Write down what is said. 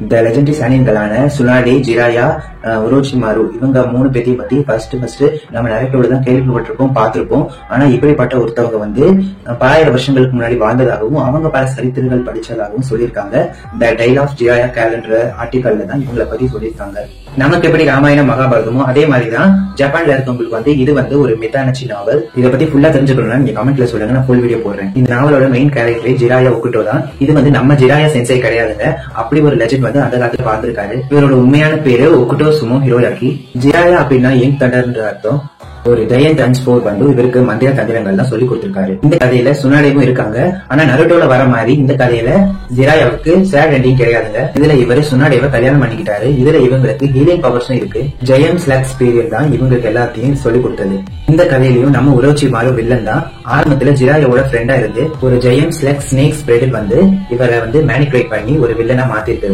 இந்த legendary சனியன்களான சுனாடே, Jiraiya, ஒரோச்சிமாரு இவங்க 3 பேத்தையும் பத்தி ஃபர்ஸ்ட் நம்ம நரேட்டோட தான் கேள்விப்பட்டிருப்போம், பார்த்திருப்போம். ஆனா இப்படிப்பட்ட ஒருத்தவங்க வந்து பல ஆயிரம் வருஷங்களுக்கு முன்னாடி வாழ்ந்ததாகவும் அவங்க பல சரித்திரங்கள் படிச்சதாகவும் சொல்லியிருக்காங்க. த டைல் ஆஃப் ஜிராயா கேலண்டர் ஆர்டிகல்ல தான் இவங்களை பத்தி சொல்லியிருக்காங்க. நமக்கு எப்படி ராமாயணம் மகாபாரதமோ அதே மாதிரிதான் ஜப்பான்ல இருக்கவங்களுக்கு வந்து இது வந்து ஒரு மித்தானச்சி நாவல். இதை பத்தி ஃபுல்லா தெரிஞ்சுக்கணும்னா நீங்க கமெண்ட்ல சொல்லுங்க, நான் ஃபுல் வீடியோ போடுறேன். இந்த நாவலோட மெயின் கேரக்டர் ஜிராயா ஒக்குட்டோ தான். இது வந்து நம்ம ஜிராயா சென்சை கிடையாதுங்க. அப்படி ஒரு லெஜெண்ட் வந்து அந்த காலத்துல பார்த்திருக்காரு. இவரோட உண்மையான பேரு ஒக்குட்டோ சுமோ ஹிரோயாக்கி. ஜிராயா அப்படின்னா யங் தண்டர்ன்ற அர்த்தம். ஒரு ஜெயண்ட் ட்ரான்ஸ்போர்ட் வந்து இவருக்கு மந்திர தந்திரங்கள் தான் சொல்லி கொடுத்திருக்காரு. இந்த கதையில சுனாடேவும் இருக்காங்க. ஆனா நருட்டோல வர மாதிரி இந்த கதையில ஜிராயாவுக்கு சேட் எண்டிங் கிடையாதுங்க. இதுல இவரு சுனாடேவை கல்யாணம் பண்ணிக்கிட்டாரு. இதுல இவங்களுக்கு ஹீலிங் பவர்ஸும் இருக்கு. ஜெயம் ஸ்லாக்ஸ் பீரியட் தான் இவங்களுக்கு எல்லாத்தையும் சொல்லி கொடுத்தது. இந்த கதையிலயும் நம்ம ஒரோச்சிமாரு வில்லன் தான். ஆரம்பத்துல ஜிராயாவோட ஃப்ரெண்டா இருந்து ஒரு ஜெயம் ஸ்லாக்ஸ் ஸ்னேக் ஸ்பிரிட் வந்து இவரை வந்து மேனிபுலேட் பண்ணி ஒரு வில்லனா மாத்திருக்கு.